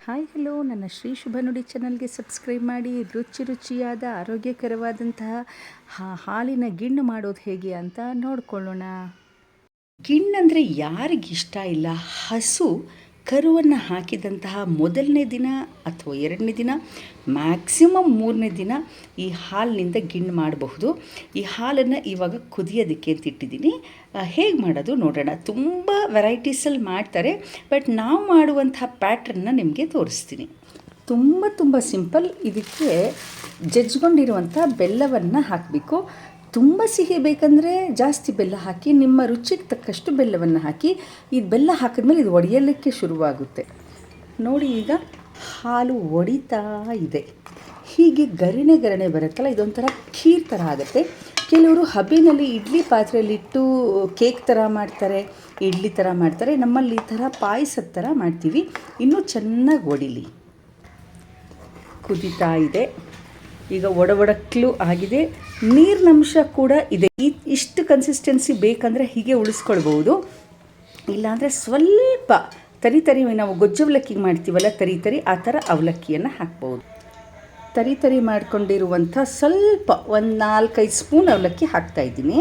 Hi hello, ನನ್ನ ಶ್ರೀ ಶುಭ ನುಡಿ ಚಾನಲ್ಗೆ ಸಬ್ಸ್ಕ್ರೈಬ್ ಮಾಡಿ. ರುಚಿಯಾದ ಆರೋಗ್ಯಕರವಾದಂತಹ ಹಾಲಿನ ಗಿಣ್ಣು ಮಾಡೋದು ಹೇಗೆ ಅಂತ ನೋಡ್ಕೊಳ್ಳೋಣ. ಗಿಣ್ಣಂದರೆ ಯಾರಿಗಿಷ್ಟ ಇಲ್ಲ? ಹಸು ಕರುವನ್ನು ಹಾಕಿದಂತಹ ಮೊದಲನೇ ದಿನ ಅಥವಾ 2ನೇ ದಿನ, ಮ್ಯಾಕ್ಸಿಮಮ್ 3ನೇ ದಿನ ಈ ಹಾಲಿನಿಂದ ಗಿಣ್ಣು ಮಾಡಬಹುದು. ಈ ಹಾಲನ್ನು ಇವಾಗ ಕುದಿಯೋದಕ್ಕೆ ಅಂತ ಇಟ್ಟಿದ್ದೀನಿ. ಹೇಗೆ ಮಾಡೋದು ನೋಡೋಣ. ತುಂಬ ವೆರೈಟೀಸಲ್ಲಿ ಮಾಡ್ತಾರೆ, ಬಟ್ ನಾವು ಮಾಡುವಂತಹ ಪ್ಯಾಟ್ರನ್ನ ನಿಮಗೆ ತೋರಿಸ್ತೀನಿ. ತುಂಬ ಸಿಂಪಲ್. ಇದಕ್ಕೆ ಜಜ್ಕೊಂಡಿರುವಂಥ ಬೆಲ್ಲವನ್ನು ಹಾಕಬೇಕು. ತುಂಬ ಸಿಹಿ ಬೇಕಂದರೆ ಜಾಸ್ತಿ ಬೆಲ್ಲ ಹಾಕಿ, ನಿಮ್ಮ ರುಚಿಗೆ ತಕ್ಕಷ್ಟು ಬೆಲ್ಲವನ್ನು ಹಾಕಿ. ಈ ಬೆಲ್ಲ ಹಾಕಿದ್ಮೇಲೆ ಇದು ಒಡೆಯಲಿಕ್ಕೆ ಶುರುವಾಗುತ್ತೆ ನೋಡಿ. ಈಗ ಹಾಲು ಒಡಿತಾ ಇದೆ. ಹೀಗೆ ಗರಿಣೆ ಬರುತ್ತಲ್ಲ, ಇದೊಂಥರ ಖೀರ್ ಥರ ಆಗುತ್ತೆ. ಕೆಲವರು ಹಬೆಯಲ್ಲಿ ಇಡ್ಲಿ ಪಾತ್ರೆಯಲ್ಲಿಟ್ಟು ಕೇಕ್ ಥರ ಮಾಡ್ತಾರೆ, ಇಡ್ಲಿ ಥರ ಮಾಡ್ತಾರೆ. ನಮ್ಮಲ್ಲಿ ಈ ಥರ ಪಾಯಸದ ಥರ ಮಾಡ್ತೀವಿ. ಇನ್ನೂ ಚೆನ್ನಾಗಿ ಒಡಿಲಿ. ಕುದೀತಾ ಇದೆ. ಈಗ ಒಡಕ್ಲು ಆಗಿದೆ. ನೀರಿನಂಶ ಕೂಡ ಇದೆ. ಇಷ್ಟು ಕನ್ಸಿಸ್ಟೆನ್ಸಿ ಬೇಕಂದರೆ ಹೀಗೆ ಉಳಿಸ್ಕೊಳ್ಬೋದು. ಇಲ್ಲಾಂದರೆ ಸ್ವಲ್ಪ ತರಿ ನಾವು ಗೊಜ್ಜು ಅವಲಕ್ಕಿಗೆ ಮಾಡ್ತೀವಲ್ಲ, ತರಿ ಆ ಥರ ಅವಲಕ್ಕಿಯನ್ನು ಹಾಕ್ಬೋದು. ತರಿ ಮಾಡ್ಕೊಂಡಿರುವಂಥ ಸ್ವಲ್ಪ ಒಂದು 4-5 ಸ್ಪೂನ್ ಅವಲಕ್ಕಿ ಹಾಕ್ತಾಯಿದ್ದೀನಿ.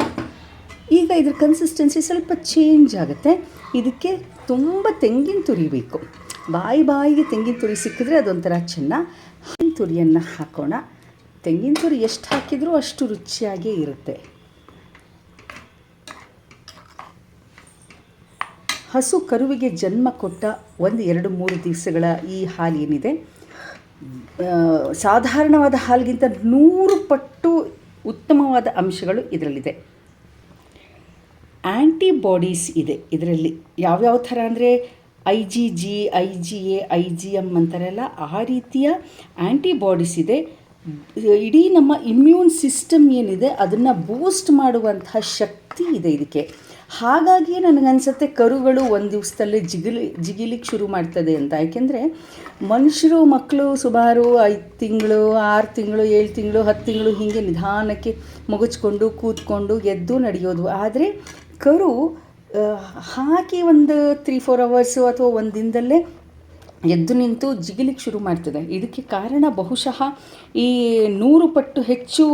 ಈಗ ಇದ್ರ ಕನ್ಸಿಸ್ಟೆನ್ಸಿ ಸ್ವಲ್ಪ ಚೇಂಜ್ ಆಗುತ್ತೆ. ಇದಕ್ಕೆ ತುಂಬ ತೆಂಗಿನ ತುರಿ ಬೇಕು. ಬಾಯಿಗೆ ತೆಂಗಿನ ತುರಿ ಸಿಕ್ಕಿದ್ರೆ ಅದೊಂಥರ ಚೆನ್ನ. ತೆಂಗಿನ ತುರಿಯನ್ನು ಹಾಕೋಣ. ತೆಂಗಿನ ತುರಿ ಎಷ್ಟು ಹಾಕಿದರೂ ಅಷ್ಟು ರುಚಿಯಾಗೇ ಇರುತ್ತೆ. ಹಸು ಕರುವಿಗೆ ಜನ್ಮ ಕೊಟ್ಟ 1-2-3 ದಿವಸಗಳ ಈ ಹಾಲು ಏನಿದೆ, ಸಾಧಾರಣವಾದ ಹಾಲಿಗಿಂತ 100 ಪಟ್ಟು ಉತ್ತಮವಾದ ಅಂಶಗಳು ಇದರಲ್ಲಿದೆ. ಆ್ಯಂಟಿಬಾಡೀಸ್ ಇದೆ ಇದರಲ್ಲಿ. ಯಾವ್ಯಾವ ಥರ ಅಂದರೆ IgG, IgA, IgM ಅಂತಾರೆಲ್ಲ, ಆ ರೀತಿಯ ಆ್ಯಂಟಿಬಾಡೀಸ್ ಇದೆ. ಇಡೀ ನಮ್ಮ ಇಮ್ಯೂನ್ ಸಿಸ್ಟಮ್ ಏನಿದೆ ಅದನ್ನು ಬೂಸ್ಟ್ ಮಾಡುವಂತಹ ಶಕ್ತಿ ಇದೆ ಇದಕ್ಕೆ. ಹಾಗಾಗಿ ನನಗನ್ಸುತ್ತೆ ಕರುಗಳು ಒಂದು ದಿವಸದಲ್ಲೇ ಜಿಗಿಲಿಕ್ಕೆ ಶುರು ಮಾಡ್ತದೆ ಅಂತ. ಯಾಕೆಂದರೆ ಮನುಷ್ಯರು ಮಕ್ಕಳು ಸುಮಾರು 5 ತಿಂಗಳು, 6 ತಿಂಗಳು, 7 ತಿಂಗಳು, 10 ತಿಂಗಳು ಹೀಗೆ ನಿಧಾನಕ್ಕೆ ಮುಗುಚ್ಕೊಂಡು ಕೂತ್ಕೊಂಡು ಎದ್ದು ನಡೆಯೋದು. ಆದರೆ ಕರು ಹಾಕಿ ಒಂದು 3-4 ಅವರ್ಸು ಅಥವಾ ಒಂದು ದಿನದಲ್ಲೇ ಎದ್ದು ನಿಂತು ಜಿಗಿಲಿಕ್ಕೆ ಶುರು ಮಾಡ್ತದೆ. ಇದಕ್ಕೆ ಕಾರಣ ಬಹುಶಃ ಈ 100 ಪಟ್ಟು ಹೆಚ್ಚು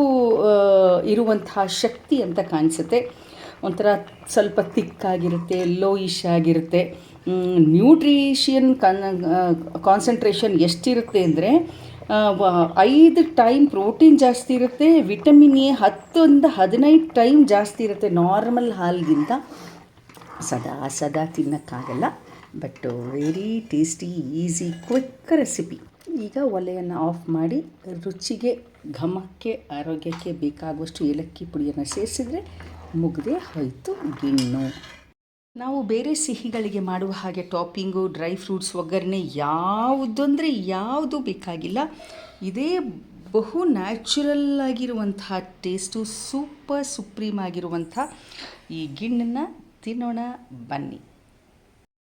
ಇರುವಂತಹ ಶಕ್ತಿ ಅಂತ ಕಾಣಿಸುತ್ತೆ. ಒಂಥರ ಸ್ವಲ್ಪ ತಿಕ್ಕಾಗಿರುತ್ತೆ, ಲೋಯಿಶ್ ಆಗಿರುತ್ತೆ. ನ್ಯೂಟ್ರಿಷಿಯನ್ ಕಾನ್ಸಂಟ್ರೇಷನ್ ಎಷ್ಟಿರುತ್ತೆ ಅಂದರೆ 5 ಟೈಮ್ ಪ್ರೋಟೀನ್ ಜಾಸ್ತಿ ಇರುತ್ತೆ. ವಿಟಮಿನ್ ಎ 10-15 ಟೈಮ್ ಜಾಸ್ತಿ ಇರುತ್ತೆ ನಾರ್ಮಲ್ ಹಾಲಿಗಿಂತ. ಸದಾ ತಿನ್ನೋಕ್ಕಾಗಲ್ಲ, but very tasty, easy, quick recipe. ಈಗ ಒಲೆಯನ್ನು ಆಫ್ ಮಾಡಿ ರುಚಿಗೆ, ಘಮಕ್ಕೆ, ಆರೋಗ್ಯಕ್ಕೆ ಬೇಕಾಗುವಷ್ಟು ಏಲಕ್ಕಿ ಪುಡಿಯನ್ನು ಸೇರಿಸಿದರೆ ಮುಗ್ದೇ ಹೋಯಿತು ಗಿಣ್ಣು. ನಾವು ಬೇರೆ ಸಿಹಿಗಳಿಗೆ ಮಾಡುವ ಹಾಗೆ ಟಾಪಿಂಗು, ಡ್ರೈ ಫ್ರೂಟ್ಸ್, ಒಗ್ಗರಣೆ ಯಾವುದು ಬೇಕಾಗಿಲ್ಲ. ಇದೇ ಬಹು ನ್ಯಾಚುರಲ್ ಆಗಿರುವಂತಹ ಟೇಸ್ಟು, ಸೂಪರ್ ಸುಪ್ರೀಮ್ ಆಗಿರುವಂಥ ಈ ಗಿಣ್ಣನ್ನು ತಿನ್ನೋಣ ಬನ್ನಿ.